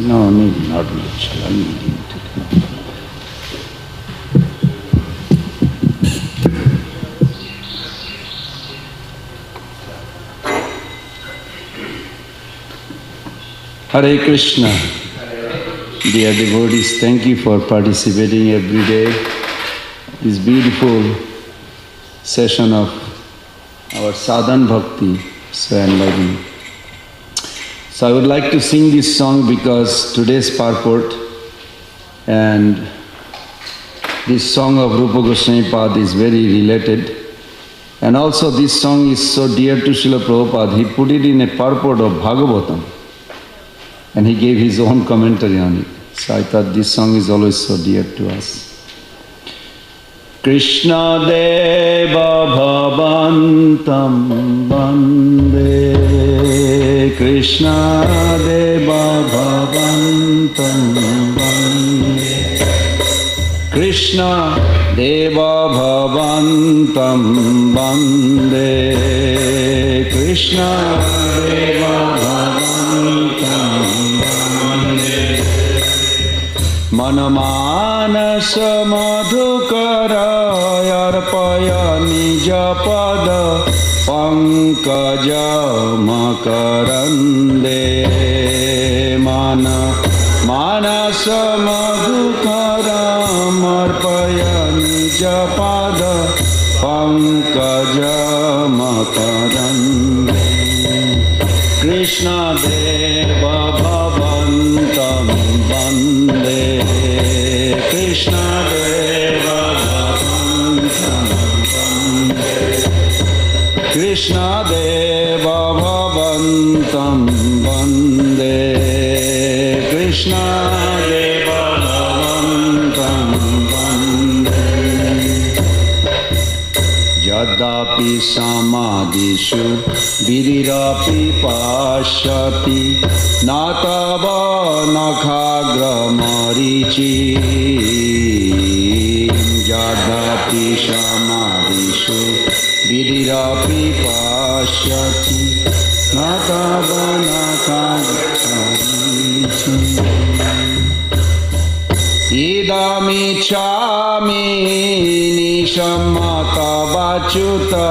No, not much. I'm eating today. Hare Krishna. Dear devotees, thank you for participating every day. This beautiful session of our sadhana bhakti, so enlightening. So I would like to sing this song because today's purport and this song of Rupa Goswami Pad is very related. And also this song is so dear to Srila Prabhupada, he put it in a purport of Bhagavatam. And he gave his own commentary on it. So I thought this song is always so dear to us. Krishna Deva Bhavantam Bande, Krishna Deva Bhavantam Bande, Krishna Deva Bhavantam Bande, Krishna Deva Bhavantam Manamanasa madhukara arpaya nija pada pankaja makarande manasa madhukara arpaya nija pada pankaja makarande Krishna Deva Bhavantam Bande Krishna Deva Bhavantam Bande Krishna Deva Bhavantam Bande Krishna Deva Bhavantam Bande Yadapi samadhishu vidirapi pashyati natava nakhagra marichi Yadapi samadhishu vidirapi pashyati natava nakhagra marichi Idamichami nishammata vachuta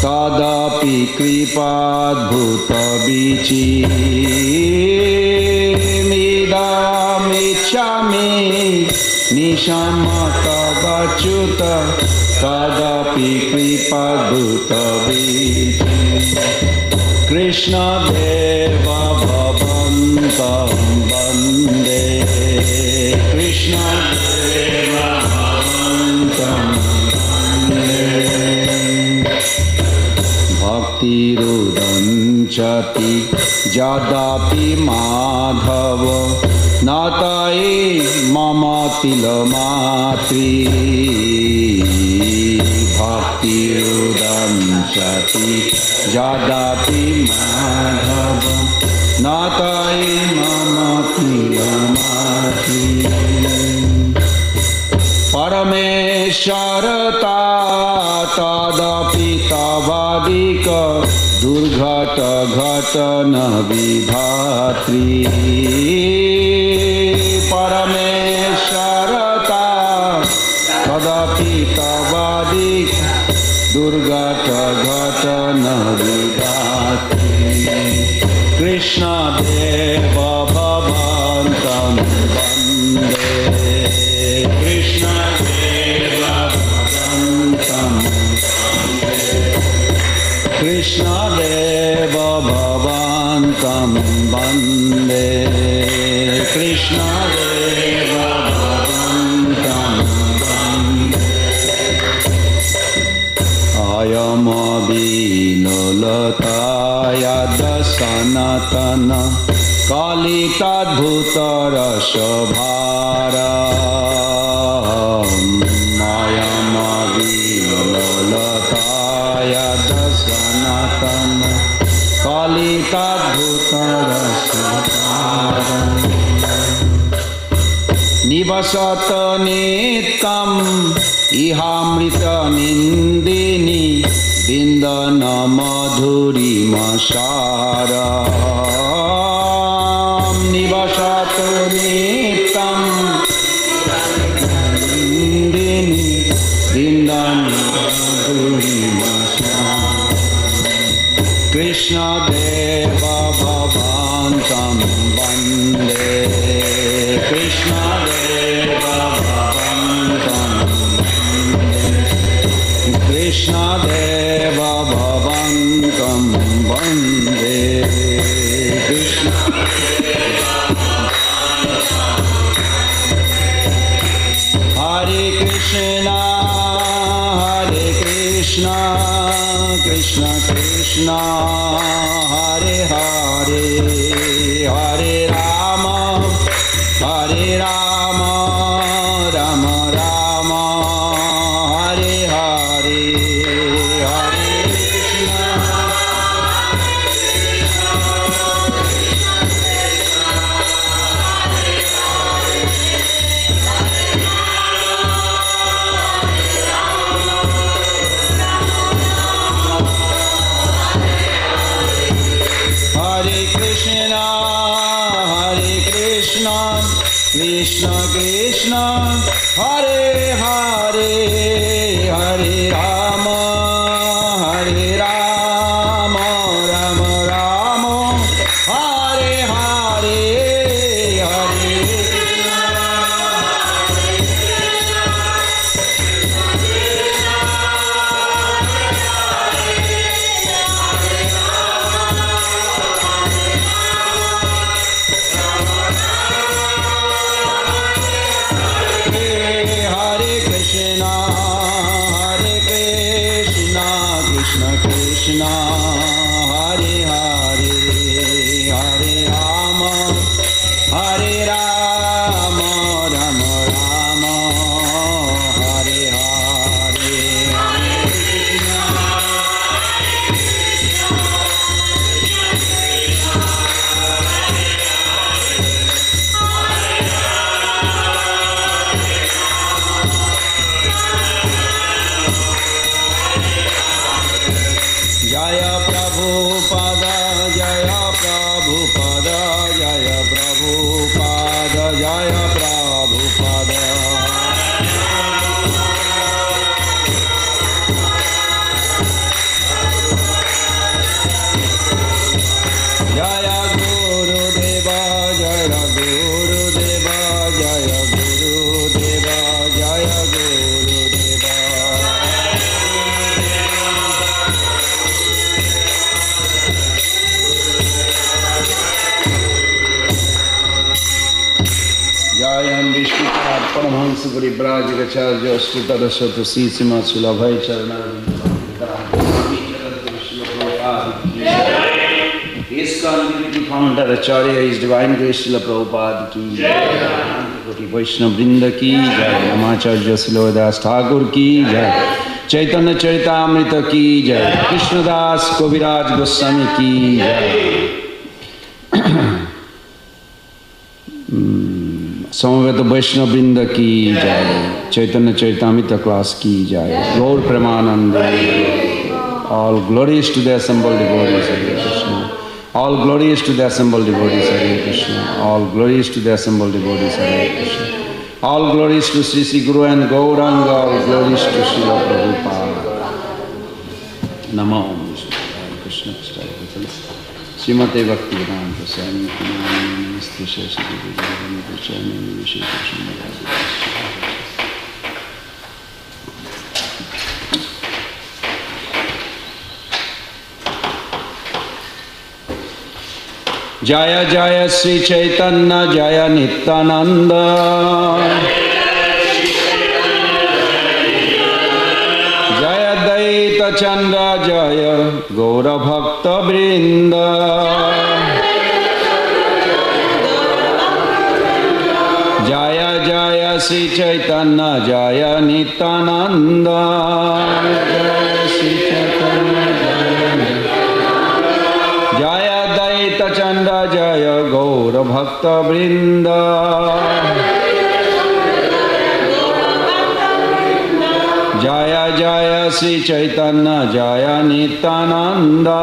tadapi kripadbhuta vichi Idamichami nishammata vachuta tadapi kripadbhuta vichi Krishna Deva Bhavantam Bande Krishna Deva Bhavantam Bande Bhakti Rudanchati Jadapi Madhava Natai Mama Tilamatri Bhakti Rudanchati Jadapi Madhava Natai Mama Tilamatri Paramesharata Tadapi Tavadika Durghata Ghatana Vidhatri Paramesharata Tadapi Tavadika Durghata Ghatana Vidhatri Krishna Deva Bhavantam Bande Krishna Deva Bhavantam Krishna Deva Bhavantam Bande Krishna Deva Bhavantam Bande Ayamabhinolata Sanatana Kalitadbhuta Rashabhara Mayamabhinolata Sanatana Kalitadbhuta Rashabhara Nivasata Nitam Ihamrita Nindini Vindana Madhuri Masharam Nivasat tu nitam Nandini Vrindanavaduri Krishna Deva Bhavantam Vande Krishna Deva Bhavantam Krishna Deva Bhavantam Vande Krishna Hare Krishna Hare Krishna Krishna Krishna Hare Hare Hare Rama Hare Rama Rama Rama Hare Hare Hare Krishna Krishna Krishna Hare Hare Hare Rama Hare Rama Rama Rama Hare Hare Hare Krishna Hare Hare Hare Rama Hare Rama Rama Rama Hare Hare Hare Krishna Jaya Prabhupada Jaya Prabhupada Jaya Prabhupada Jaya Prabhupada Jaya Guru Deva Jaya Guru Deva Jaya Guru Deva Jaya Guru Deva Jayam Viṣṇu Paramahansa Parivrāja Gacārya Astutara Satasi Sima Sulabhai Charana His Divinity Founder Acharya His Divine Grace Srila Prabhupada Ki Koti Vaishnava Vrinda Ki Jai Namacharya Silodas Thakur Ki Jai Chaitanya Charitamrta Ki Jai Krishna Das Kaviraj Goswami Ki Jai Samaveta Vaishnava Vrinda Ki Jai Chaitanya Charitamrta class Ki Jai Lord Premananda All glories to the assembled devotees Hare Krishna All glories to the assembled devotees Hare Krishna All glories to the assembled devotees Hare Krishna All glories to Sri Sri Guru and Gauranga All glories to Srila Prabhupada Namo Hare Krishna Srimate Bhaktivedanta Swami Namaste Shashti Vijayani Prachani Vishya Krishna Jaya Jaya Sri Chaitanya Jaya Nityananda Jaya Daita Chandra Jaya Gaura Bhakta Vrinda Jaya Jaya Sri Chaitanya Jaya Nityananda Jaya Sri Chaitanya Jaya Daita Chandra Jaya Gaura Bhakta Vrinda Jaya Jaya Sri Chaitanya Jaya Nityananda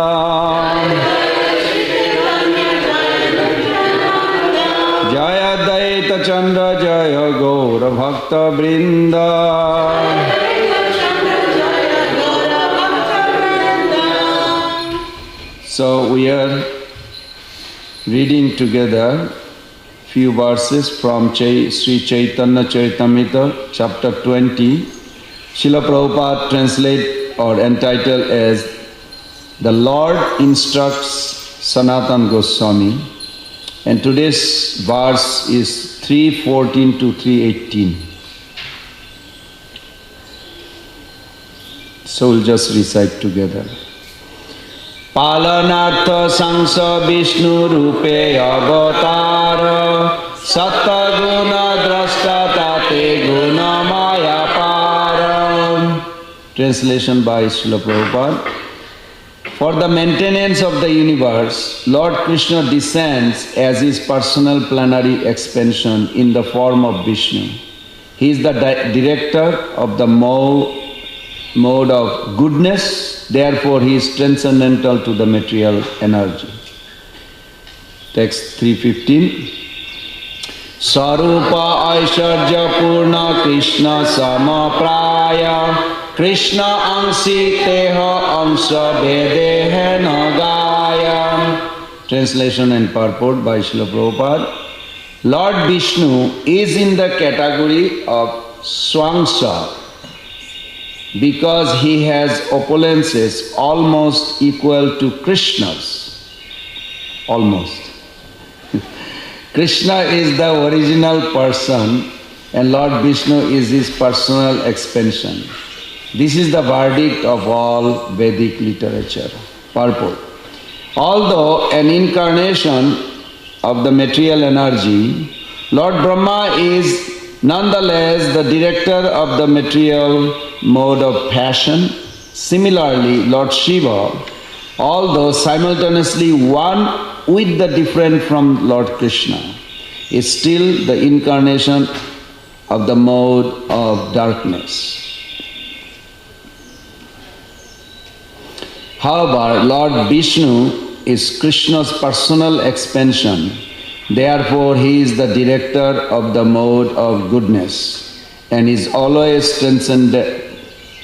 Jaya Daita Chandra Jaya Gaura Bhakta Vrinda. So we are reading together few verses from Sri Chaitanya Charitamrta, chapter 20. Srila Prabhupada translate or entitled as The Lord Instructs Sanatana Goswami. And today's verse is 3:14 to 3:18. So we'll just recite together. Palanartha Sangsa Viṣṇu Rupe Avatara Satta Guna Drashta Tate Guna Maya Param. Translation by Srila Prabhupada. For the maintenance of the universe, Lord Kṛṣṇa descends as his personal plenary expansion in the form of Viṣṇu. He is the director of the mode of goodness, therefore he is transcendental to the material energy. Text 3:15. Sarupa Aishwarya Purna Krishna Samapraya Krishna Angsi Teha Amsa Vedeha Nagaya. Translation and purport by Srila Prabhupada. Lord Viṣṇu is in the category of svāṁśa because he has opulences almost equal to Krishna's. Almost. Krishna is the original person and Lord Viṣṇu is his personal expansion. This is the verdict of all Vedic literature. Purport. Although an incarnation of the material energy, Lord Brahmā is nonetheless the director of the material mode of passion. Similarly, Lord Śiva, although simultaneously one with the different from Lord Kṛṣṇa, is still the incarnation of the mode of darkness. However, Lord Viṣṇu is Krishna's personal expansion. Therefore, he is the director of the mode of goodness and is always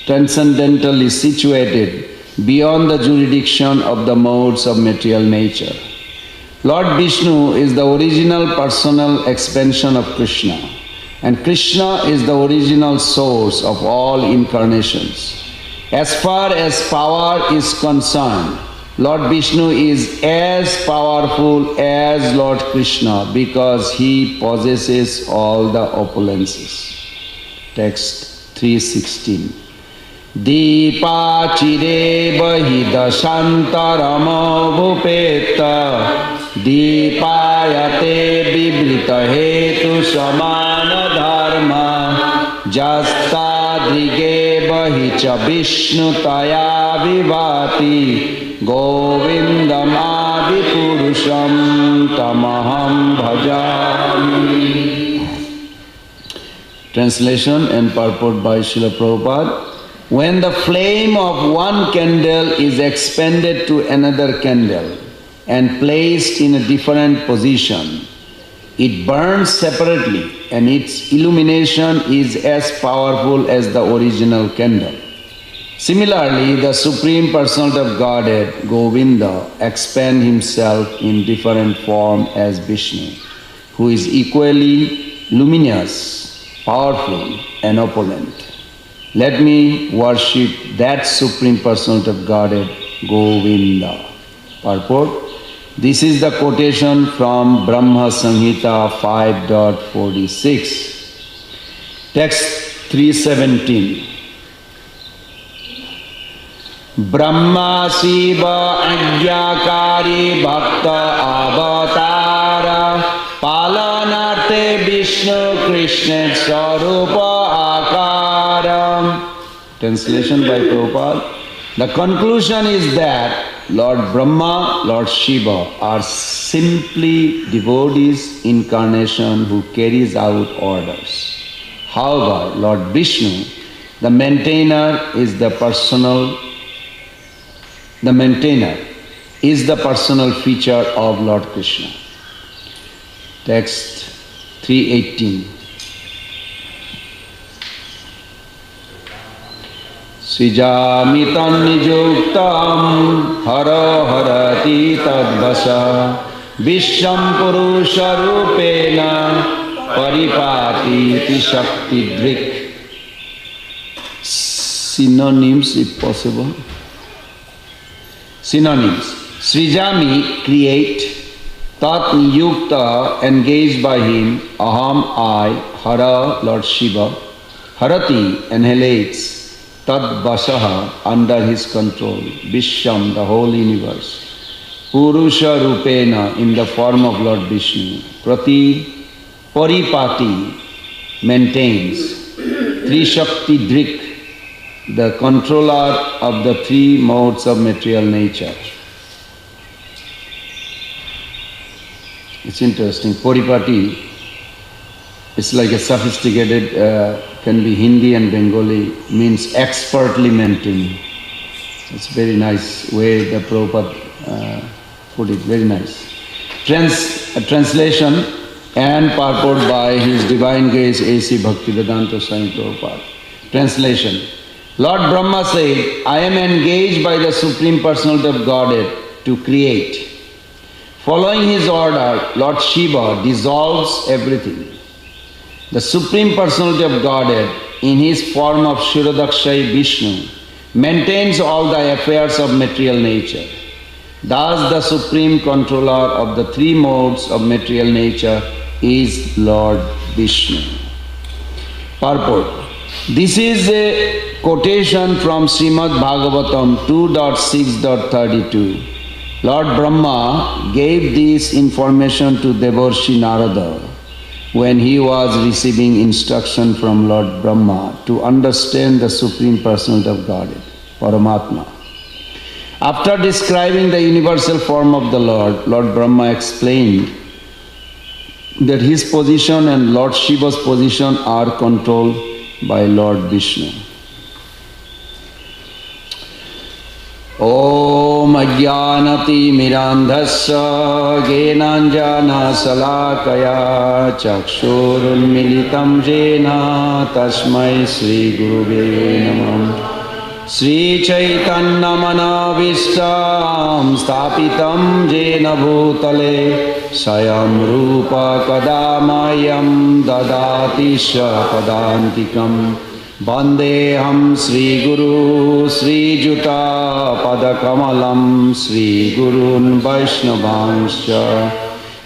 transcendentally situated beyond the jurisdiction of the modes of material nature. Lord Viṣṇu is the original personal expansion of Kṛṣṇa, and Kṛṣṇa is the original source of all incarnations. As far as power is concerned, Lord Viṣṇu is as powerful as Lord Kṛṣṇa because he possesses all the opulences. Text 3:16. Deepa chire bahida shantarama bhupeta Deepayate bibrita hetu samana dharma Jastadrige bahicha Viṣṇu taya vivati Govindam adipurusham tamaham bhajami. Translation and purport by Srila Prabhupada. When the flame of one candle is expanded to another candle and placed in a different position, it burns separately and its illumination is as powerful as the original candle. Similarly, the Supreme Personality of Godhead, Govinda, expands himself in different form as Viṣṇu, who is equally luminous, powerful and opulent. Let me worship that Supreme Personality of Godhead, Govinda. Purport. This is the quotation from Brahmā Samhita 5.46. Text 3:17. Brahmā Śiva Agyakari Bhakta Avatara Palanarte Viṣṇu Krishna Sarupa Akara. Translation by Prabhupada. The conclusion is that Lord Brahmā, Lord Śiva are simply devotees incarnation who carries out orders. However, Lord Viṣṇu, the maintainer, is the personal feature of Lord Kṛṣṇa. text 318. Srijamitam nijuktam hara harati tadvasa visham purusha rupena paripati iti shakti drik. Synonyms if possible. Synonyms. Srijami, create. Tat niyukta, engaged by him. Aham, I. Hara, Lord Śiva. Harati, annihilates. Tad vasaha, under his control. Visham, the whole universe. Purusha rupena, in the form of Lord Viṣṇu. Paripati, maintains. Trishakti drik, the controller of the three modes of material nature. It's interesting. Paripati is like a sophisticated, can be Hindi and Bengali, means expertly maintaining. It's very nice way the Prabhupada put it, very nice. Translation and purport by His Divine Grace A.C. Bhaktivedanta Swami Prabhupada. Translation. Lord Brahma said, I am engaged by the Supreme Personality of Godhead to create. Following his order, Lord Śiva dissolves everything. The Supreme Personality of Godhead, in his form of Kshirodakshai Viṣṇu, maintains all the affairs of material nature. Thus the Supreme Controller of the three modes of material nature is Lord Viṣṇu. Purport. This is a quotation from Srimad Bhagavatam 2.6.32. Lord Brahma gave this information to Devarshi Narada when he was receiving instruction from Lord Brahma to understand the Supreme Personality of Godhead, Paramatma. After describing the universal form of the Lord, Lord Brahma explained that his position and Lord Shiva's position are controlled by Lord Viṣṇu. Om ajnanati mirandhasya gyenanjana salakaya chakshurunmilitam jena tasmai Sri Guruve Namah. Sri Chaitanya manavishtam sthapitam jena bhutale sayam rupa kadamayam dadati padantikam. Vandeham Sri Guru Sri Juta Padakamalam Sri Gurun Vaishnavaṁśa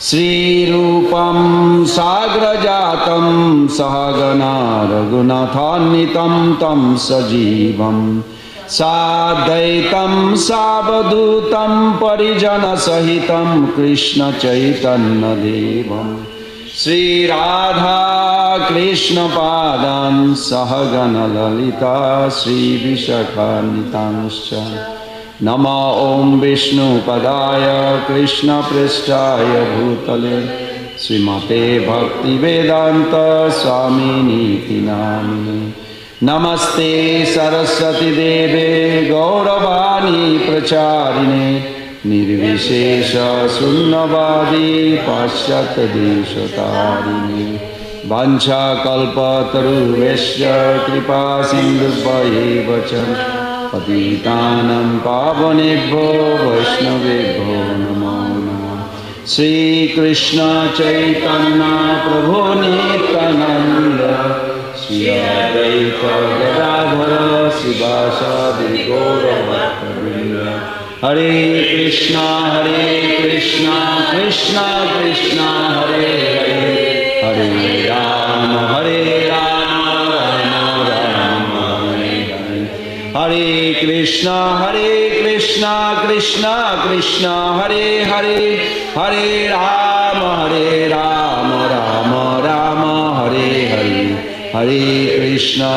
Sri Rupam Sagrajatam Sahagana Raghunathanitam Tam Sajivam Sadaitam Savadutam Parijana Sahitam Krishna Chaitanya Devam Sri Radha Krishna Padan Sahagana Lalita Sri Vishakhanitaṁscha Nama Om Viṣṇu Padaya Krishna Pristhaya Bhutale Srimate Bhakti Vedanta Swamini Namini Namaste Saraswati Deve Gauravani Pracharine Nirvishesha Sunnavadi Paśyat Deshatarine Vancha Kalpa Taruvesya Kripa Sindhubhaya Vacha Patitanam Pavanebho Vaishnavebho Namo Namah. Sri Krishna Chaitanya Prabhu Nityananda Sri Advaita Gadadhara Sivasadi Gaura Bhaktavrinda. Hare Krishna, Krishna Krishna, Hare Hare, Hare Rama, Rama Rama, Hare Hare. Hare Krishna, Krishna Krishna, Hare Hare, Hare Rama, Rama Rama, Hare Hare. Hare Krishna,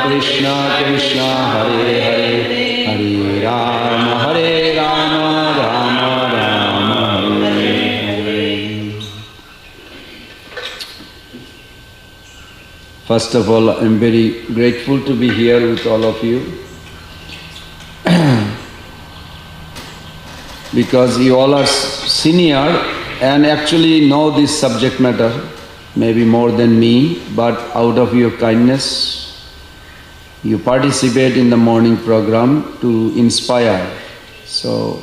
Krishna Krishna, Hare Hare. Hare Rama, Rama Rama, Hare Hare. First of all, I am very grateful to be here with all of you because you all are senior and actually know this subject matter, maybe more than me, but out of your kindness, you participate in the morning program to inspire. So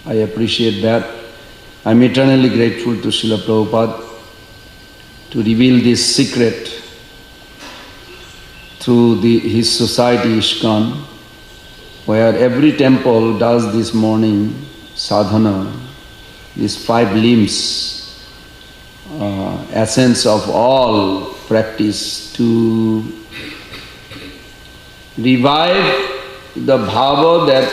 I appreciate that. I'm eternally grateful to Srila Prabhupada to reveal this secret through his society ISKCON, where every temple does this morning sadhana, these 5 limbs, essence of all practice to revive the bhava that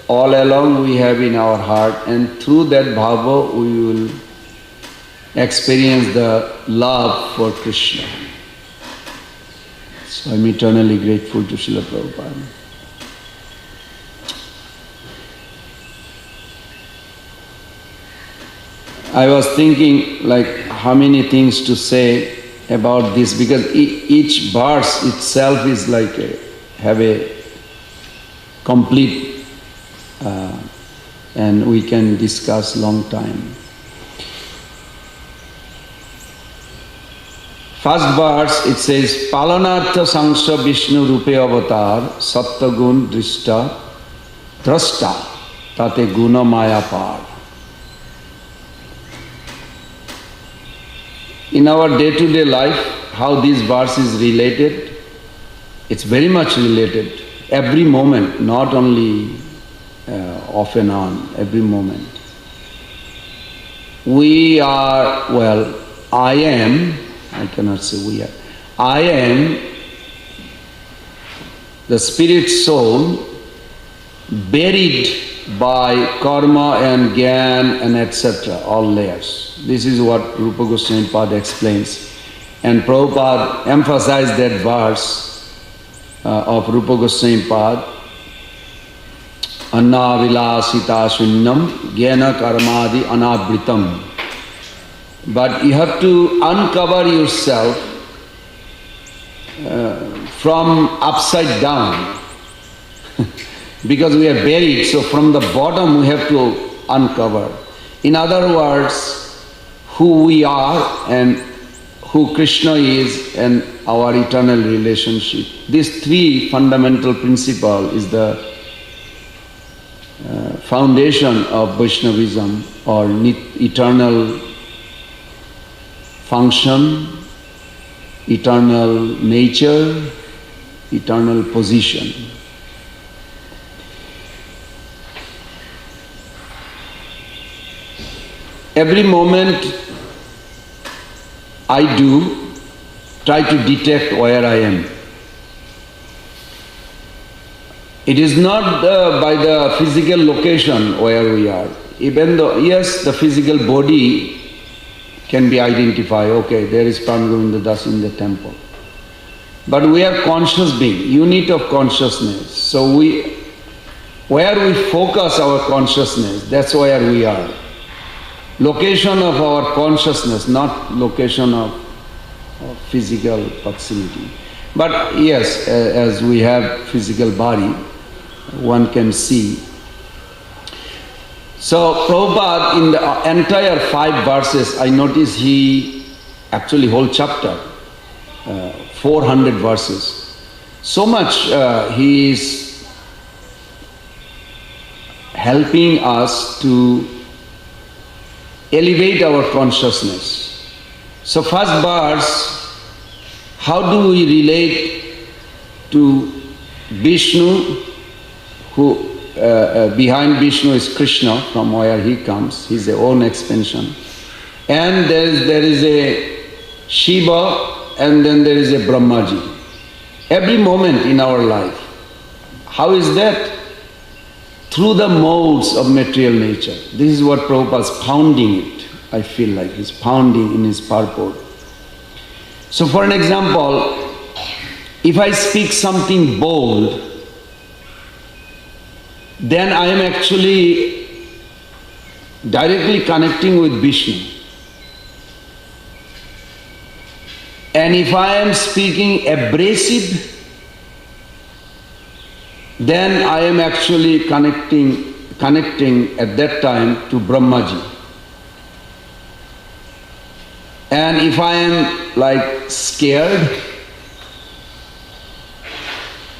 all along we have in our heart, and through that bhava we will experience the love for Krishna. So I'm eternally grateful to Srila Prabhupada. I was thinking like how many things to say about this, because each verse itself is like have a complete and we can discuss long time. First verse, it says, Palanartha Sangsha Viṣṇu Rupe Avatar Satta Gun Drishta Drashta Tate Guna Maya Par. In our day-to-day life, how this verse is related, it's very much related. Every moment, not only off and on, every moment. We are, well, I am, I cannot say we are, I am the spirit soul buried by karma and gyan and etc., all layers. This is what Rupa Goswami Pada explains. And Prabhupada emphasized that verse of Rupa Goswami Pada, Anna vilasita shunyam gyana karmadi anabritam. But you have to uncover yourself from upside down because we are buried, so from the bottom we have to uncover. In other words, who we are and who Krishna is and our eternal relationship. These 3 fundamental principles is the foundation of Vaishnavism, or eternal function, eternal nature, eternal position. Every moment I do try to detect where I am. It is not by the physical location where we are. Even though, yes, the physical body can be identified, okay, there is Prana Govinda Das in the temple. But we are conscious being, unit of consciousness. So where we focus our consciousness, that's where we are. Location of our consciousness, not location of physical proximity. But yes, as we have physical body, one can see. So Prabhupada, in the entire 5 verses, I notice he, actually whole chapter, 400 verses. So much he is helping us to elevate our consciousness. So first verse, how do we relate to Viṣṇu, who behind Viṣṇu is Krishna, from where he comes, his own expansion. And there is a Śiva, and then there is a Brahmāji. Every moment in our life. How is that? Through the modes of material nature. This is what Prabhupada is pounding it, I feel like. He's pounding in his purport. So for an example, if I speak something bold, then I am actually directly connecting with Viṣṇu. And if I am speaking abrasive, then I am actually connecting at that time to Brahmāji. And if I am like scared,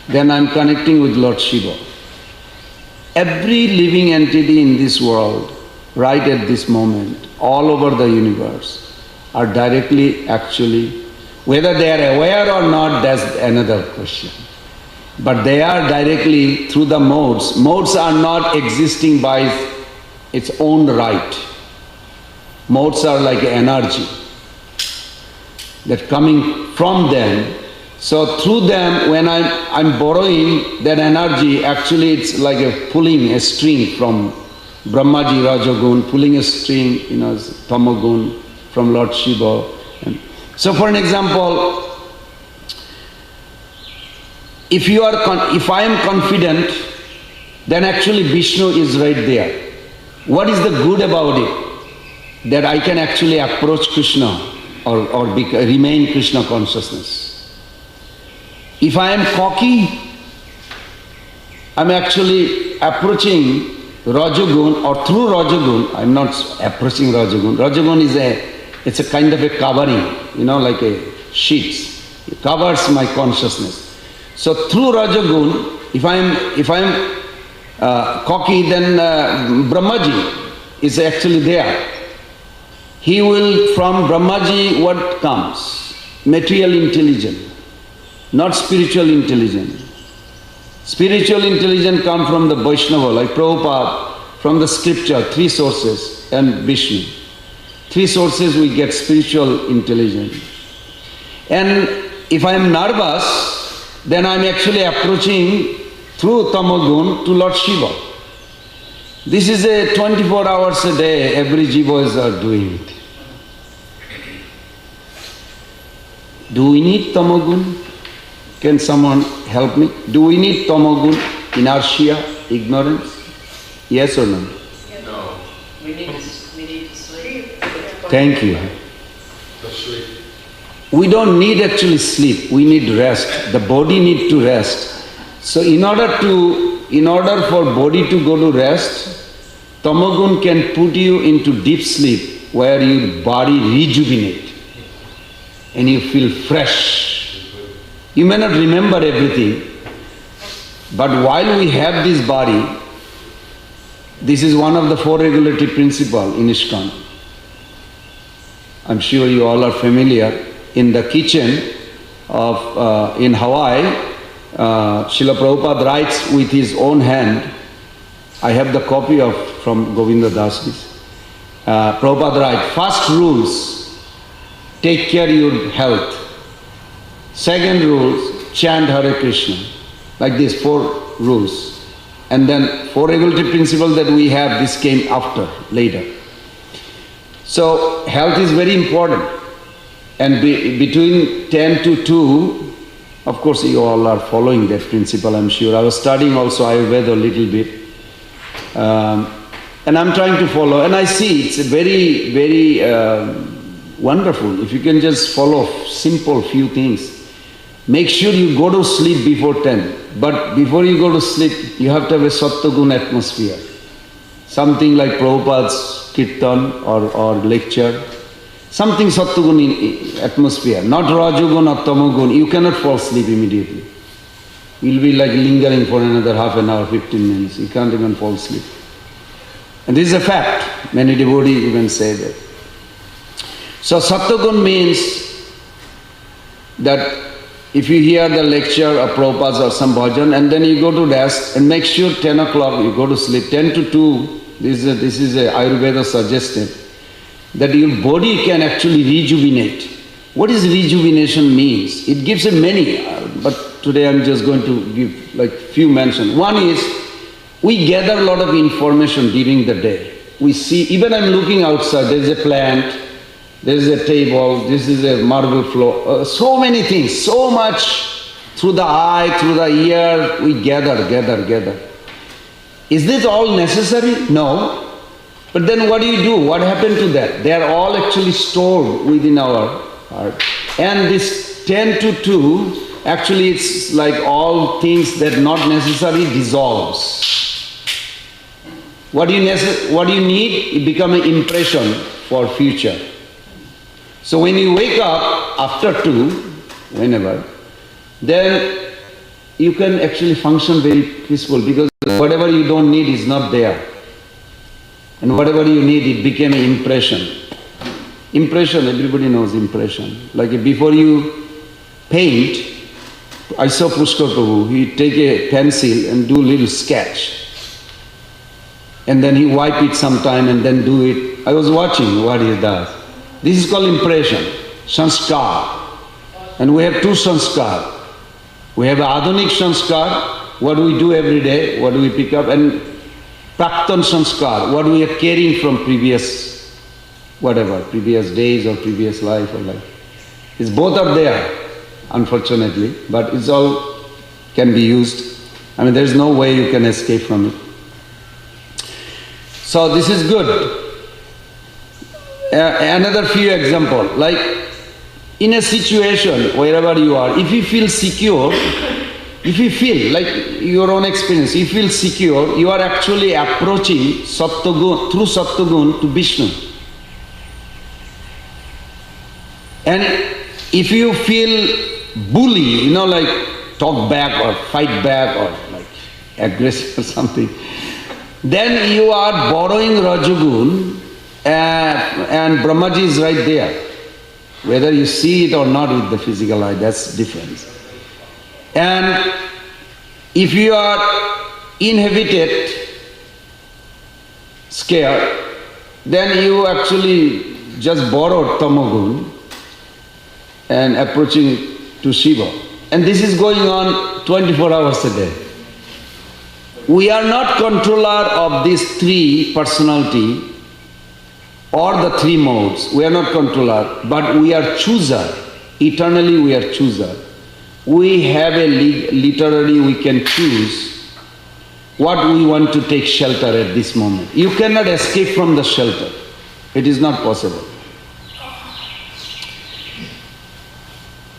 then I'm connecting with Lord Śiva. Every living entity in this world, right at this moment, all over the universe, are directly actually, whether they are aware or not, that's another question. But they are directly through the modes. Modes are not existing by its own right. Modes are like energy that coming from them. So through them, when I'm borrowing that energy, actually it's like pulling a string from Brahmaji Rajagun, pulling a string, Tamagun from Lord Śiva. And so for an example, if I am confident, then actually Viṣṇu is right there. What is the good about it? That I can actually approach Kṛṣṇa or remain Kṛṣṇa consciousness. If I am cocky, I'm actually approaching Rajagun, or through Rajagun, I'm not approaching Rajagun. Rajagun it's a kind of a covering, like a sheet. It covers my consciousness. So through Rajagun, if I'm cocky, then Brahmaji is actually there. He will, from Brahmaji, what comes? Material intelligence, not spiritual intelligence. Spiritual intelligence comes from the Vaishnava, like Prabhupada, from the scripture, 3 sources, and Viṣṇu. 3 sources we get spiritual intelligence. And if I am nervous, then I am actually approaching through Tamagun to Lord Śiva. This is a 24 hours a day, every jivas are doing it. Do we need Tamagun? Can someone help me? Do we need Tamagun? Inertia, ignorance? Yes or no? No. We need to sleep. Thank you. Sleep. We don't need actually sleep, we need rest. The body needs to rest. So in order for body to go to rest, Tamagun can put you into deep sleep where your body rejuvenate and you feel fresh. You may not remember everything, but while we have this body, this is one of the 4 regulatory principles in ISKCON. I'm sure you all are familiar. In the kitchen of in Hawaii, Srila Prabhupada writes with his own hand. I have the copy from Govind Dasji's. Prabhupada writes, first rules, take care of your health. Second rules, chant Hare Krishna. Like these 4 rules. And then 4 regulatory principles that we have, this came after, later. So health is very important. And between 10 to 2, of course you all are following that principle, I'm sure. I was studying also Ayurveda a little bit. And I'm trying to follow. And I see it's a very, very wonderful. If you can just follow simple few things. Make sure you go to sleep before 10. But before you go to sleep, you have to have a Sattva-gun atmosphere. Something like Prabhupada's kirtan or lecture. Something Sattva-gun atmosphere, not Rajagun or Tamagun. You cannot fall asleep immediately. You'll be like lingering for another half an hour, 15 minutes. You can't even fall asleep. And this is a fact. Many devotees even say that. So Sattva-gun means that if you hear the lecture of Prabhupada's or some bhajan and then you go to rest and make sure 10 o'clock you go to sleep, 10 to 2, this is a Ayurveda suggested, that your body can actually rejuvenate. What is rejuvenation means? It gives a many, but today I'm just going to give like few mentions. One is, we gather a lot of information during the day. We see, even I'm looking outside, there is a plant, there is a table, this is a marble floor, so many things, so much through the eye, through the ear, we gather. Is this all necessary? No. But then what do you do? What happened to that? They are all actually stored within our heart. And this 10 to 2, actually it's like all things that not necessary dissolves. What do you need? It becomes an impression for future. So when you wake up after 2, whenever, then you can actually function very peaceful, because whatever you don't need is not there. And whatever you need, it became an impression. Impression, everybody knows impression. Like before you paint, I saw Pushkar Prabhu, he take a pencil and do a little sketch. And then he wipe it sometime and then do it. I was watching what he does. This is called impression, sanskar. And we have 2 sanskar. We have Adhunik sanskar, what we do every day, what we pick up, and Praktan sanskar, what we are carrying from previous, whatever, previous days or previous life or life. It's both are there, unfortunately, but it's all can be used. I mean, there's no way you can escape from it. So this is good. Another few example, like in a situation wherever you are, if you feel secure, if you feel like your own experience, you feel secure, you are actually approaching Sattvagun, through Sattvagun to Viṣṇu. And if you feel bully, like talk back or fight back or like aggressive or something, then you are borrowing Rajagun, and Brahmaji is right there. Whether you see it or not with the physical eye, that's different. And if you are inhibited, scared, then you actually just borrowed Tamogun and approaching to Śiva. And this is going on 24 hours a day. We are not controller of these 3 personality or the 3 modes. We are not controller, but we are chooser. Eternally we are chooser. We have literally we can choose what we want to take shelter at this moment. You cannot escape from the shelter. It is not possible.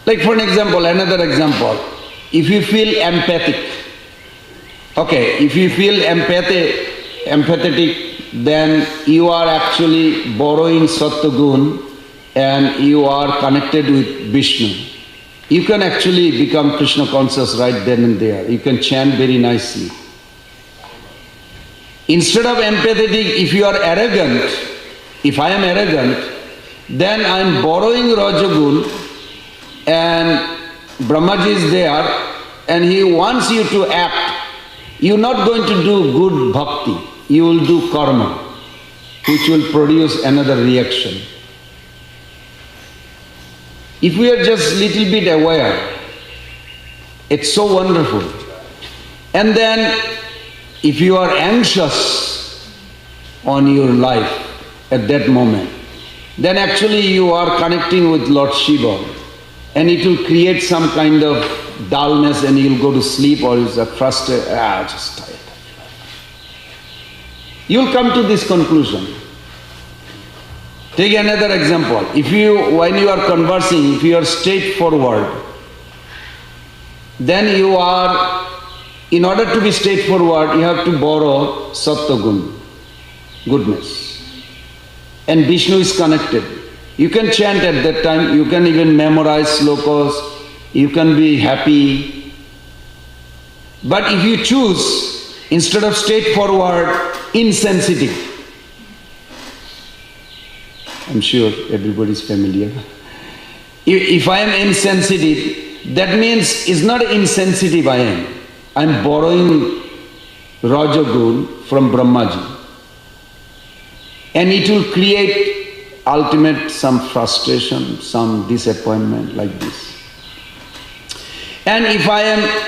Like for an example, another example, if you feel empathic, okay, if you feel empathetic, then you are actually borrowing Sattvagun and you are connected with Viṣṇu. You can actually become Krishna conscious right then and there. You can chant very nicely. Instead of empathetic, if you are arrogant, if I am arrogant, then I am borrowing Rajagun and Brahmaji is there and he wants you to act. You are not going to do good bhakti. You will do karma, which will produce another reaction. If we are just little bit aware, it's so wonderful. And then, if you are anxious on your life at that moment, then actually you are connecting with Lord Śiva, and it will create some kind of dullness and you'll go to sleep or you're frustrated, just tired. You'll come to this conclusion. Take another example. When you are conversing, if you are straightforward, then you are, in order to be straightforward, you have to borrow Sattvagun, goodness. And Viṣṇu is connected. You can chant at that time, you can even memorize slokas, you can be happy. But if you choose, instead of straightforward, insensitive, I'm sure everybody is familiar. If I am insensitive, that means it's not insensitive I am. I'm borrowing Rajagun from Brahmaji. And it will create ultimate some frustration, some disappointment like this. And if I am,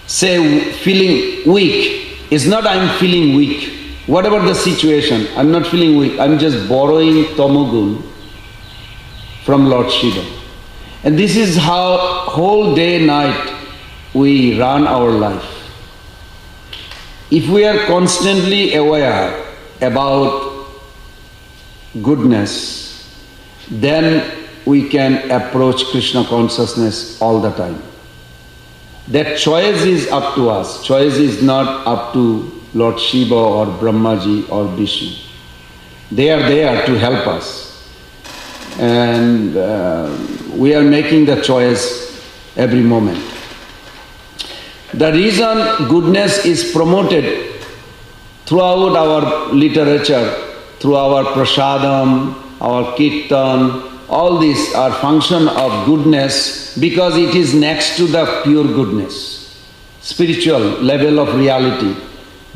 say, feeling weak, it's not I'm feeling weak. Whatever the situation, I'm not feeling weak, I'm just borrowing Tamogun from Lord Śiva. And this is how whole day night we run our life. If we are constantly aware about goodness, then we can approach Krishna consciousness all the time. That choice is up to us. Choice is not up to Lord Śiva or Brahmaji or Viṣṇu. They are there to help us. And we are making the choice every moment. The reason goodness is promoted throughout our literature, through our prasadam, our kirtan, all these are function of goodness because it is next to the pure goodness, spiritual level of reality,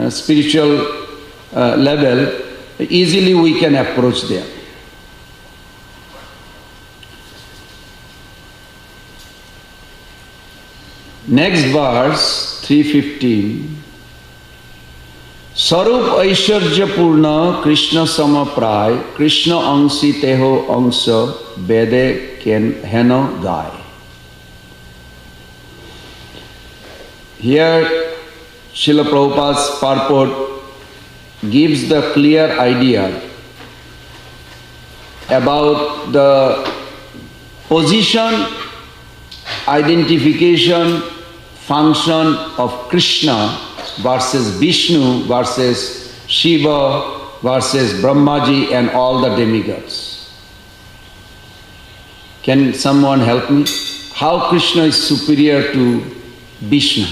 spiritual level, easily we can approach there. Next verse, 315. Sarup Aishwarya Purna Krishna Samapray Krishna Angsi Teho Angsa Vede Heno Gai. Here Srila Prabhupada's purport gives the clear idea about the position, identification, function of Krishna versus Viṣṇu versus Śiva versus Brahmāji and all the demigods. Can someone help me? How Krishna is superior to Viṣṇu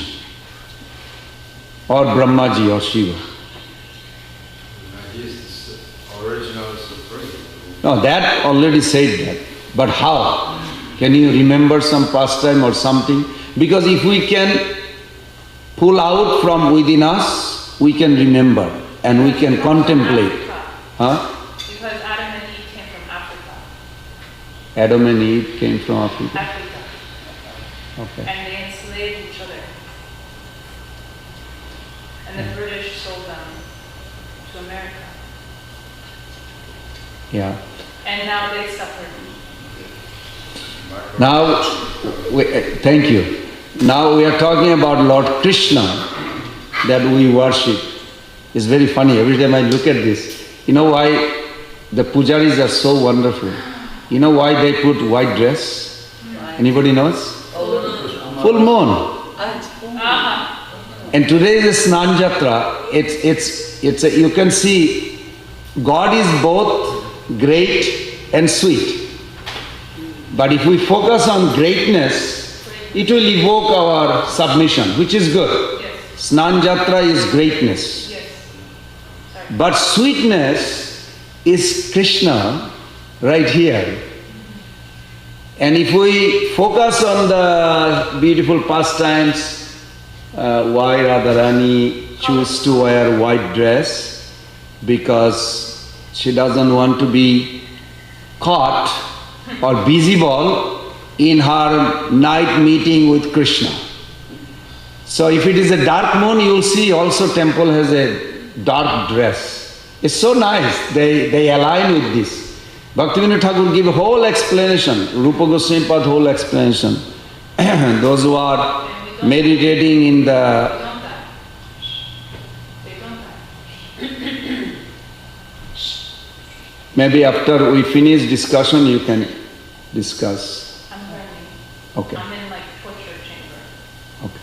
or Brahmāji or Śiva? He is the original supreme. No, that already said that. But how? Can you remember some pastime or something? Because if we can pull out from within us, we can remember and we can contemplate. Huh? Because Adam and Eve came from Africa. Adam and Eve came from Africa. Africa. Okay. And they enslaved each other. And the British sold them to America. Yeah. And now they suffered. Now, thank you. Now we are talking about Lord Kṛṣṇa that we worship. It's very funny. Every time I look at this, you know why the pujaris are so wonderful? You know why they put white dress? Anybody knows? Full moon. And today is a Snan Jatra. You can see God is both great and sweet. But if we focus on greatness, it will evoke our submission, which is good. Yes. Snan Jatra is greatness. Yes. But sweetness is Krishna right here. And if we focus on the beautiful pastimes, why Radharani choose to wear white dress? Because she doesn't want to be caught or busyball in her night meeting with Krishna. So if it is a dark moon, you will see also temple has a dark dress. It's so nice, they align with this. Bhaktivinoda Thakur give a whole explanation, Rupa Goswami Pad whole explanation. Those who are meditating in the... Maybe after we finish discussion, you can discuss. I'm learning. Okay. I'm in like torture chamber. Okay.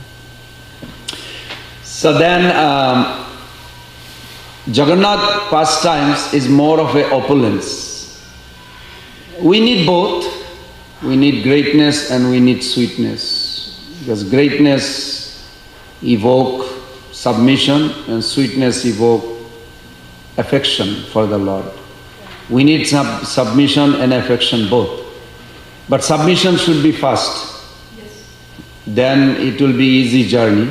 So then, Jagannath pastimes is more of a opulence. We need both. We need greatness and we need sweetness. Because greatness evoke submission and sweetness evoke affection for the Lord. We need submission and affection both. But submission should be first. Yes. Then it will be easy journey.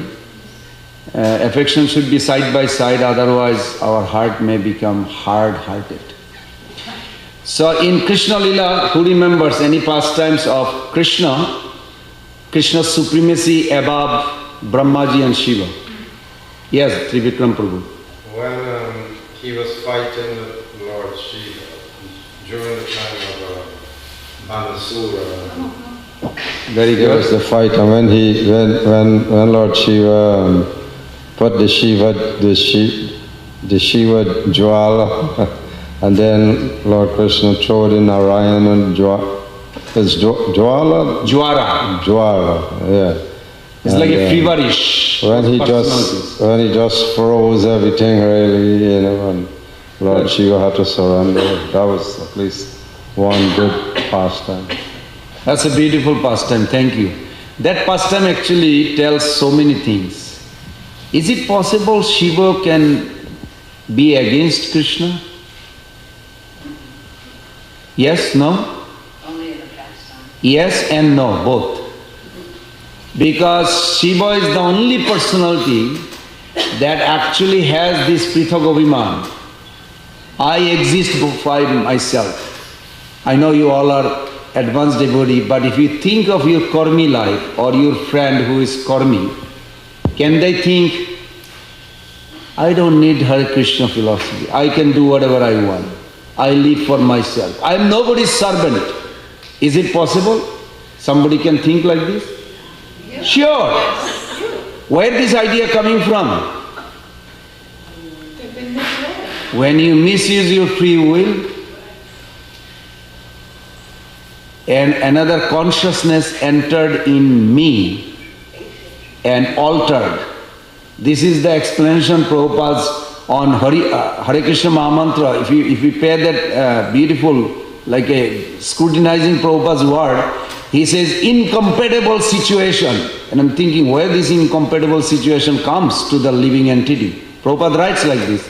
Affection should be side by side, otherwise our heart may become hard-hearted. So in Krishna Lila, who remembers any pastimes of Krishna? Krishna's supremacy above Brahmāji and Śiva. Yes, Trivikram Prabhu. When he was fighting with Lord Śiva during the time of Manasura. Very There was good. the fight, and when Lord Śiva put the Śiva jwala, and then Lord Kṛṣṇa threw it in Narayana it's jwala? Jwara. Yeah. It's like a feverish when he personality. just froze everything really, and Lord Śiva had to surrender. That was at least one good pastime. That's a beautiful pastime, thank you. That pastime actually tells so many things. Is it possible Śiva can be against Krishna? Yes, no? Only in the pastime. Yes and no, both. Because Śiva is the only personality that actually has this Prithagabhiman. I exist by myself. I know you all are advanced devotee, but if you think of your Karmi life or your friend who is Karmi, can they think, I don't need Hare Krishna philosophy, I can do whatever I want, I live for myself, I am nobody's servant. Is it possible? Somebody can think like this? Yeah. Sure. Where this idea coming from? They've been misled. When you misuse your free will, and another consciousness entered in me and altered. This is the explanation Prabhupada's on Hare Krishna Mahamantra. If you pay that beautiful, like a scrutinizing Prabhupada's word, he says incompatible situation. And I'm thinking where this incompatible situation comes to the living entity. Prabhupada writes like this.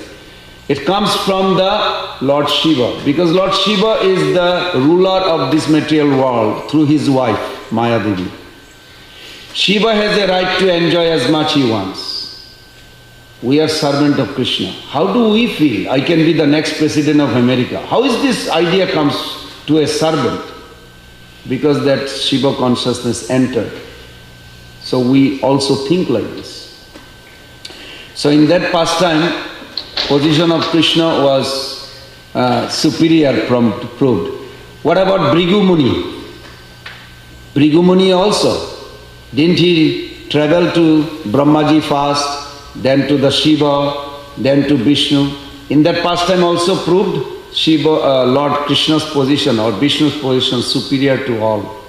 It comes from the Lord Śiva, because Lord Śiva is the ruler of this material world through his wife, Maya Devi. Śiva has a right to enjoy as much he wants. We are servant of Krishna. How do we feel? I can be the next president of America. How is this idea comes to a servant? Because that Śiva consciousness entered. So we also think like this. So in that pastime, position of Krishna was superior proved. What about Bhrigu Muni? Bhrigu Muni also, didn't he travel to Brahmaji first, then to the Śiva, then to Viṣṇu? In that pastime also proved Śiva, Lord Krishna's position or Viṣṇu's position superior to all.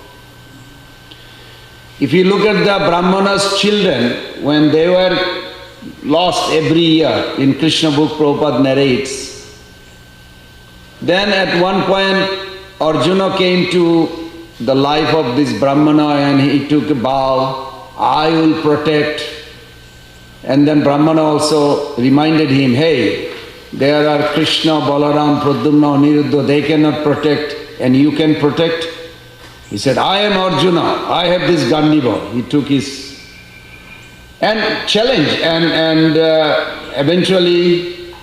If you look at the Brahmana's children, when they were lost every year, in Krishna book Prabhupada narrates, then at one point Arjuna came to the life of this Brahmana and he took a vow, I will protect. And then Brahmana also reminded him, hey, there are Krishna, Balaram, Pradyumna, Aniruddha, they cannot protect and you can protect. He said, I am Arjuna, I have this Gandiva. He took his and challenge and eventually,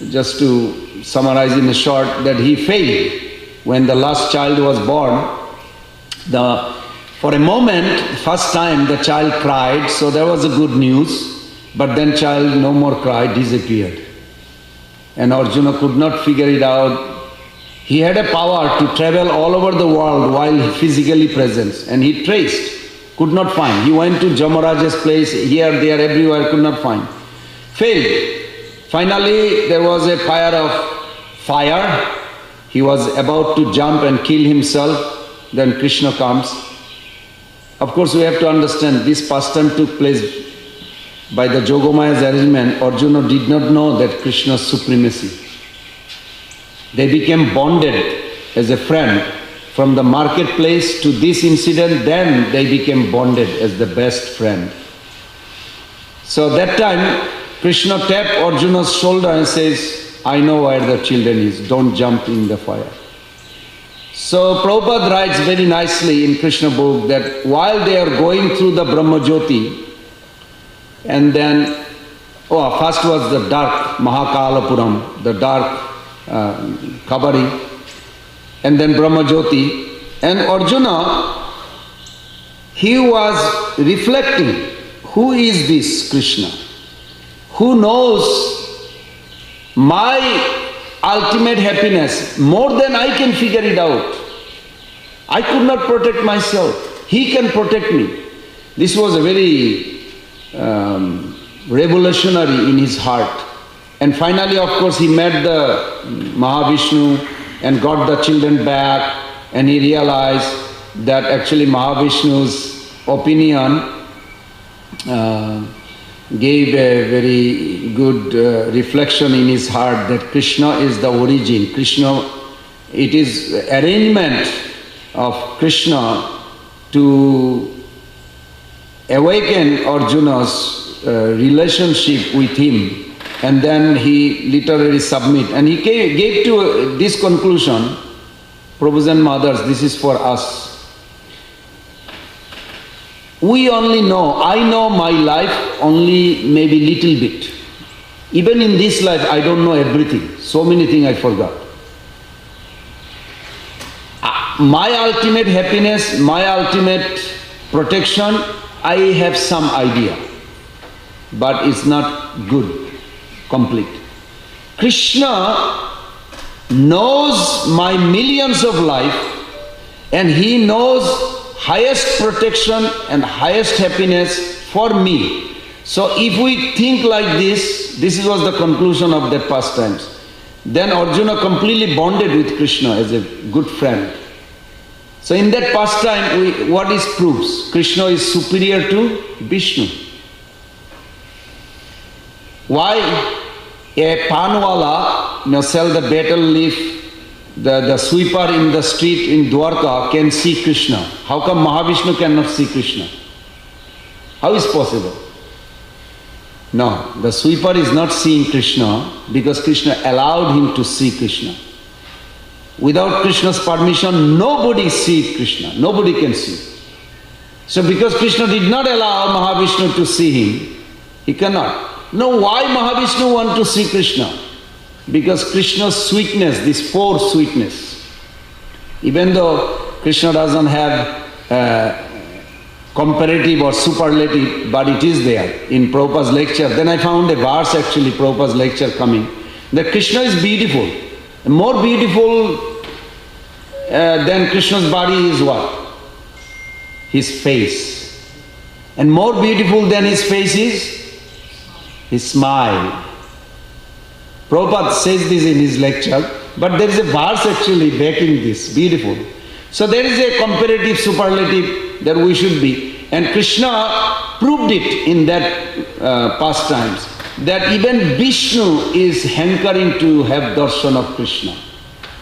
just to summarize in a short, that he failed. When the last child was born, for a moment, first time the child cried, so there was a good news, but then child no more cried, disappeared. And Arjuna could not figure it out. He had a power to travel all over the world while physically present, and he traced. Could not find. He went to Jamaraja's place, here, there, everywhere, could not find. Failed. Finally, there was a fire of fire. He was about to jump and kill himself. Then Krishna comes. Of course, we have to understand this pastime took place by the Jogamaya's arrangement. Arjuna did not know that Krishna's supremacy. They became bonded as a friend. From the marketplace to this incident, then they became bonded as the best friend. So that time, Krishna tapped Arjuna's shoulder and says, I know where the children is, don't jump in the fire. So Prabhupada writes very nicely in Krishna book that while they are going through the Brahma Jyoti, and then, first was the dark Mahakalapuram, the dark Kabari, and then Brahma Jyoti. And Arjuna, he was reflecting, who is this Krishna? Who knows my ultimate happiness more than I can figure it out? I could not protect myself. He can protect me. This was a very revolutionary in his heart. And finally, of course, he met the Mahavishnu and got the children back, and he realized that actually Mahavishnu's opinion, gave a very good reflection in his heart that Krishna is the origin. Krishna, it is arrangement of Krishna to awaken Arjuna's relationship with him, and then he literally submit. And he gave to this conclusion, Prabhus and mothers, this is for us. We only know, I know my life only maybe little bit. Even in this life, I don't know everything. So many things I forgot. My ultimate happiness, my ultimate protection, I have some idea. But it's not good, complete. Krishna knows my millions of life, and he knows highest protection and highest happiness for me. So if we think like this was the conclusion of that pastimes. Then Arjuna completely bonded with Krishna as a good friend. So in that pastime, what is proves? Krishna is superior to Viṣṇu. Why a panwala, sell the betel leaf, the sweeper in the street in Dwarka can see Krishna? How come Mahavishnu cannot see Krishna? How is possible? No, the sweeper is not seeing Krishna because Krishna allowed him to see Krishna. Without Krishna's permission, nobody sees Krishna, nobody can see. So because Krishna did not allow Mahavishnu to see him, he cannot. Now why Mahavishnu want to see Krishna? Because Krishna's sweetness, this pure sweetness, even though Krishna doesn't have comparative or superlative, but it is there in Prabhupada's lecture. Then I found a verse actually, Prabhupada's lecture coming, that Krishna is beautiful. More beautiful than Krishna's body is what? His face. And more beautiful than his face is his smile. Prabhupada says this in his lecture, but there is a verse actually backing this, beautiful. So there is a comparative superlative that we should be. And Krishna proved it in that pastimes, that even Viṣṇu is hankering to have darshan of Krishna.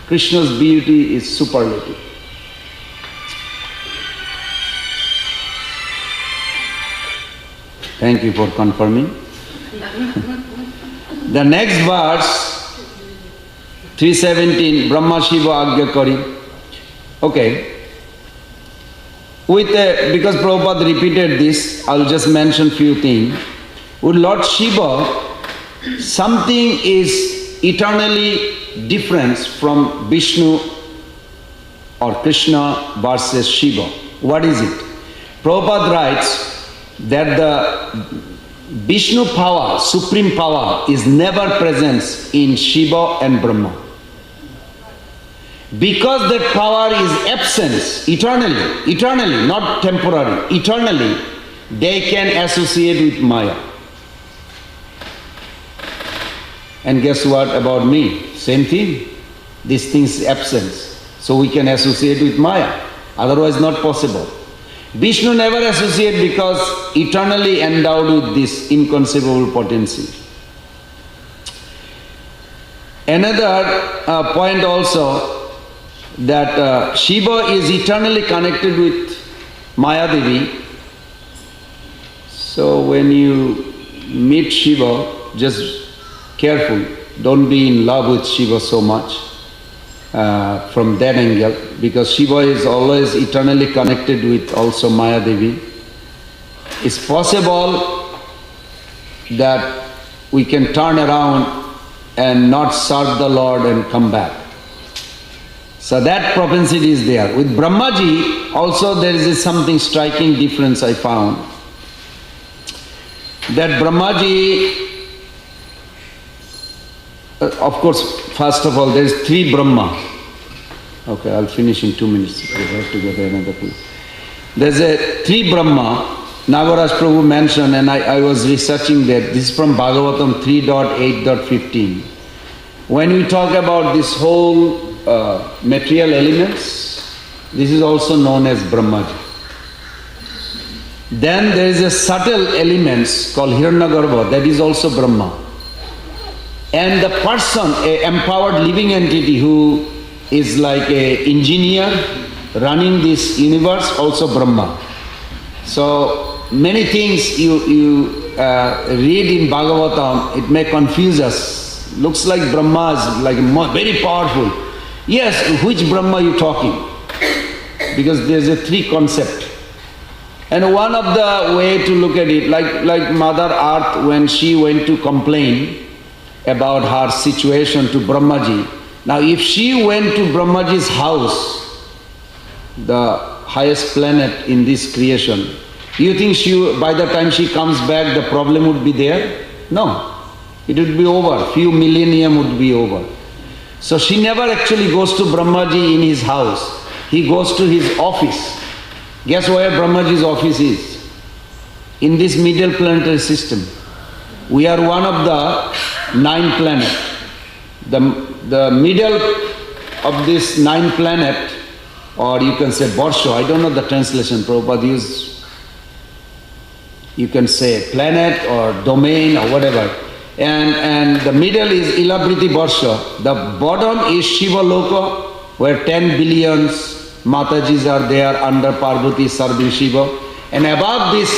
Krishna's beauty is superlative. Thank you for confirming. The next verse, 317, Brahmā Śiva Agya Kari. Okay. Because Prabhupada repeated this, I'll just mention few things. With Lord Śiva, something is eternally different from Viṣṇu or Krishna versus Śiva. What is it? Prabhupada writes that the Viṣṇu power, supreme power, is never present in Śiva and Brahmā. Because that power is absence, eternally, not temporary, eternally, they can associate with Maya. And guess what about me? Same thing. This thing is absence. So we can associate with Maya. Otherwise not possible. Viṣṇu never associate because eternally endowed with this inconceivable potency. Another point also, that Śiva is eternally connected with Maya Devi. So when you meet Śiva, just careful, don't be in love with Śiva so much from that angle, because Śiva is always eternally connected with also Maya Devi. It's possible that we can turn around and not serve the Lord and come back. So that propensity is there. With Brahmaji also there is something striking difference I found. That Brahmaji, of course, first of all, there is 3 Brahma. Okay, I'll finish in 2 minutes. We have to get another place. There's a 3 Brahma. Nagaraj Prabhu mentioned, and I was researching that. This is from Bhagavatam 3.8.15. When we talk about this whole material elements, this is also known as Brahmaji. Then there is a subtle elements called Hiranyagarbha, that is also Brahma. And the person, an empowered living entity who is like an engineer running this universe, also Brahma. So many things you read in Bhagavatam, it may confuse us. Looks like Brahma is like very powerful. Yes, which Brahma are you talking? Because there's a three concept. And one of the way to look at it, like Mother Earth, when she went to complain about her situation to Brahmaji. Now if she went to Brahmaji's house, the highest planet in this creation, you think by the time she comes back the problem would be there? No. It would be over. Few millennium would be over. So she never actually goes to Brahmaji in his house. He goes to his office. Guess where Brahmaji's office is? In this middle planetary system. We are one of the 9 planets. The middle of this 9 planet, or you can say Varsha, I don't know the translation, Prabhupada used, you can say planet or domain or whatever. And the middle is Ilabriti Varsha. The bottom is Śiva Loka, where 10 billions Matajis are there under Parvati serving Śiva. And above this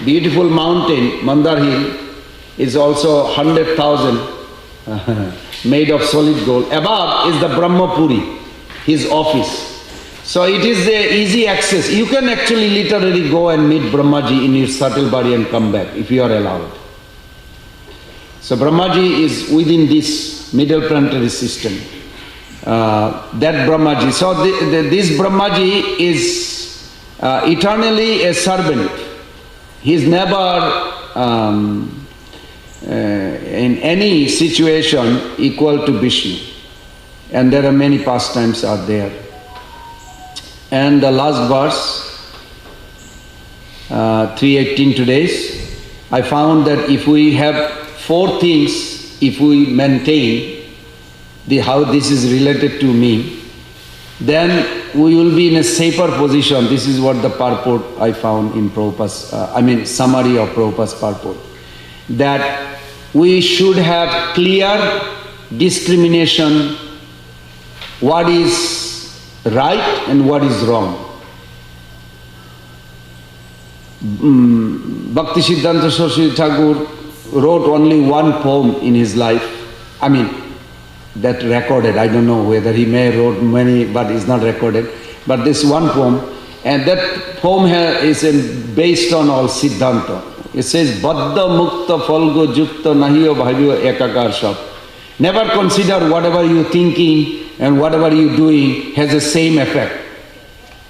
beautiful mountain, Mandar Hill, is also 100,000 made of solid gold. Above is the Brahmapuri, his office. So it is the easy access. You can actually literally go and meet Brahmaji in his subtle body and come back if you are allowed. So Brahmaji is within this middle planetary system. That Brahmaji. So this Brahmaji is eternally a servant. He is never in any situation equal to Viṣṇu. And there are many pastimes are there. And the last verse, 318 today's, I found that if we have 4 things, if we maintain how this is related to me, then we will be in a safer position. This is what the purport I found in Prabhupada's, summary of Prabhupada's purport. That we should have clear discrimination, what is right and what is wrong. Bhakti Siddhanta Saraswati Thakur wrote only one poem in his life. That recorded, I don't know whether he may have wrote many, but it's not recorded. But this one poem, and that poem is based on all Siddhanta. It says, Baddha Mukta Falgo Jukta Nahiyo Bhavyo Ekakar Shab. Never consider whatever you're thinking and whatever you're doing has the same effect.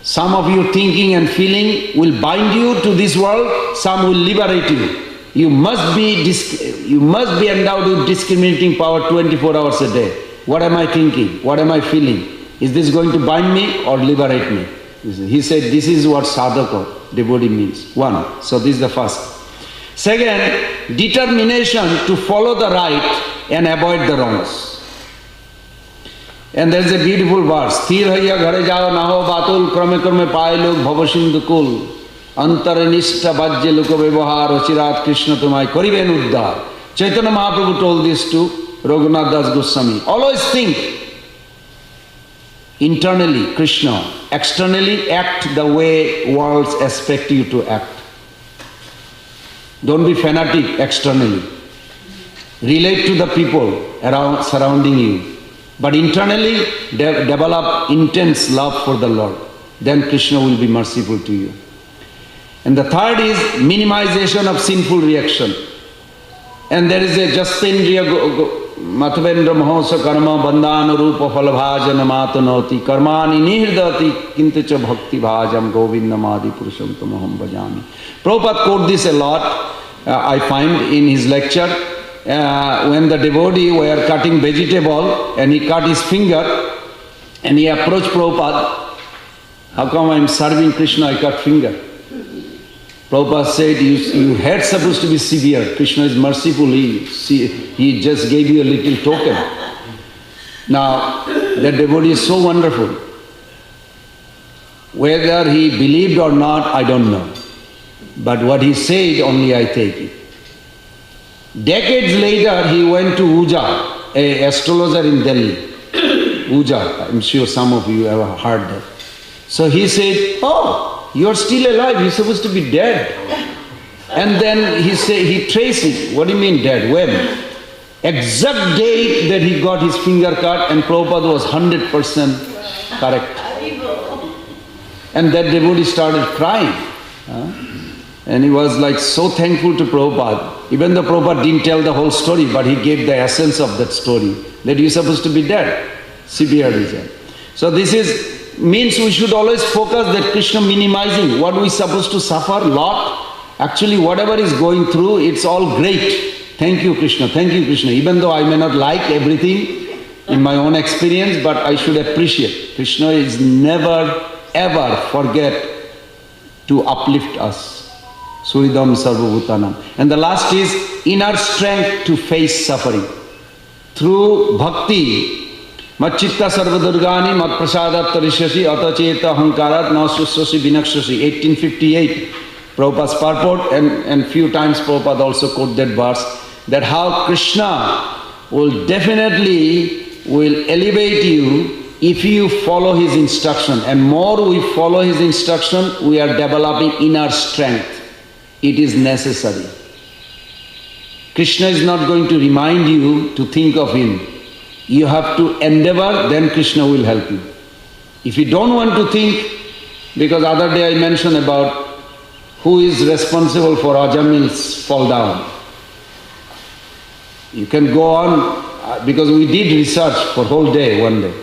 Some of your thinking and feeling will bind you to this world, some will liberate you. You must be endowed with discriminating power 24 hours a day. What am I thinking? What am I feeling? Is this going to bind me or liberate me? He said this is what sadhaka, devotee means. 1. So this is the first. Second, determination to follow the right and avoid the wrongs. And there is a beautiful verse. Sthir haiya ghare jao naho batul krame krame paye log bhavasindhu kul. Antaranishta bhajya luka vyavahar achirat Kṛṣṇa tumai kariben uddhar. Chaitanya Mahaprabhu told this to Raghunath Das Goswami. Always think internally, Kṛṣṇa. Externally, act the way worlds expect you to act. Don't be fanatic externally. Relate to the people around surrounding you. But internally, develop intense love for the Lord. Then Kṛṣṇa will be merciful to you. And the third is minimization of sinful reaction. And there is a Justendriya Mathavendra Mahosa Karma Bandhana Rupa Phalabhajana Matanoti Karmani Nihirdati Kintacha Bhakti Bhajam Govindamadi Purusham Tamaham Bhajami. Prabhupada quote this a lot, I find in his lecture. When the devotee were cutting vegetable and he cut his finger and he approached Prabhupada, how come I am serving Kṛṣṇa, I cut finger? Prabhupada said, your head supposed to be severe. Kṛṣṇa is merciful, he just gave you a little token. Now, that devotee is so wonderful. Whether he believed or not, I don't know. but what he said only I take it. Decades later, he went to Uja, an astrologer in Delhi. Uja, I'm sure some of you have heard that. So he said, oh, you're still alive, you're supposed to be dead. And then he traced it. What do you mean dead? When? Exact date that he got his finger cut, and Prabhupada was 100% correct. And that devotee started crying. And he was like so thankful to Prabhupada. Even though Prabhupada didn't tell the whole story, but he gave the essence of that story, that you're supposed to be dead. Severe result. So this means we should always focus that Krishna minimizing what we're supposed to suffer, lot. Actually whatever is going through, it's all great. Thank you Krishna, thank you Krishna. Even though I may not like everything in my own experience, but I should appreciate. Krishna is never ever forget to uplift us. Suridam sarvabhutanam. And the last is inner strength to face suffering. Through bhakti, Machitta sarvadurgani mat prasadat tarishyasi atacheta hankarat nasusasi vinakshasi. 1858, Prabhupada's purport, and few times Prabhupada also quote that verse, that how Krishna will definitely elevate you if you follow his instruction. And more we follow his instruction, we are developing inner strength. It is necessary. Krishna is not going to remind you to think of him. You have to endeavor, then Krishna will help you. If you don't want to think, because other day I mentioned about who is responsible for Ajamil's fall down. You can go on, because we did research for whole day, one day.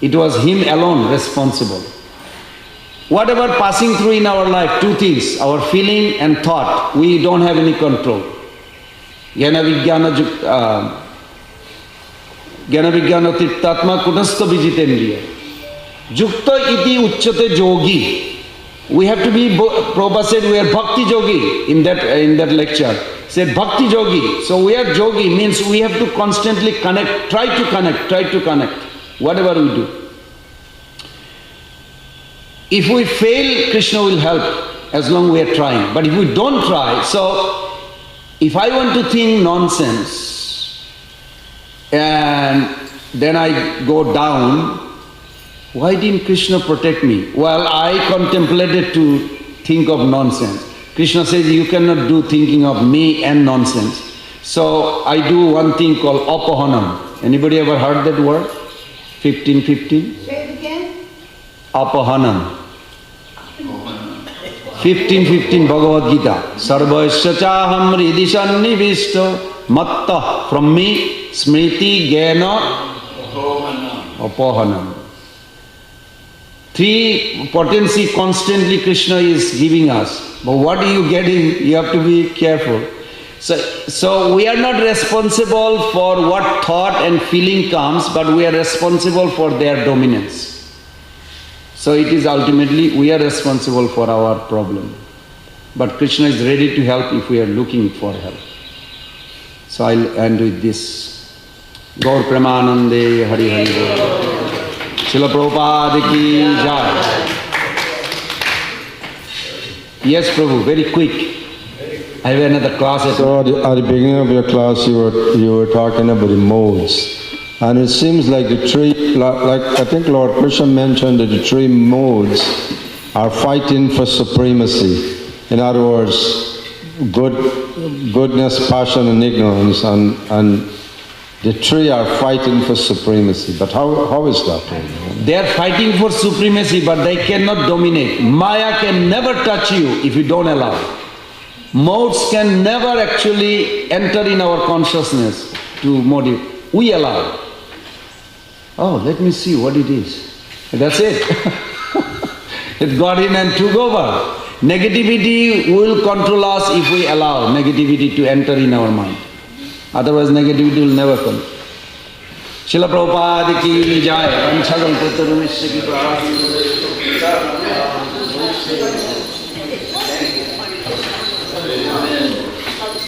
It was him alone responsible. Whatever passing through in our life, two things, our feeling and thought, we don't have any control. Jnana vijnana tirtatma kunastha vijitendriya. Jukta iti uchyate yogi. We have to be, Prabhupada said we are bhakti yogi in that lecture. Said bhakti yogi. So we are yogi means we have to constantly connect, try to connect, whatever we do. If we fail, Krishna will help as long as we are trying. But if we don't try, so if I want to think nonsense and then I go down, why didn't Krishna protect me? Well, I contemplated to think of nonsense. Krishna says you cannot do thinking of me and nonsense. So I do one thing called apahanam. Anybody ever heard that word? 1515? Say it again. Apahanam. 1515 Bhagavad Gita. Sarvasya chaham hridi sannivishto matta, from me, smriti jnana apahanam. Three potency constantly Krishna is giving us. But what are you getting? You have to be careful. So we are not responsible for what thought and feeling comes, but we are responsible for their dominance. So it is ultimately we are responsible for our problem. But Krishna is ready to help if we are looking for help. So I'll end with this. Gaur Premanande Hari Hari Bol. Śrīla Prabhupada ki jai. Yes, Prabhu, very quick. I have another class. So at the beginning of your class, you were talking about the modes. And it seems like the three, like I think Lord Kṛṣṇa mentioned that the three modes are fighting for supremacy. In other words, goodness, passion and ignorance, and the three are fighting for supremacy. But how is that? They are fighting for supremacy, but they cannot dominate. Maya can never touch you if you don't allow. Modes can never actually enter in our consciousness to motive. We allow. Oh, let me see what it is. That's it. It got in and took over. Negativity will control us if we allow negativity to enter in our mind. Otherwise negativity will never come. Śrīla Prabhupada ki jai.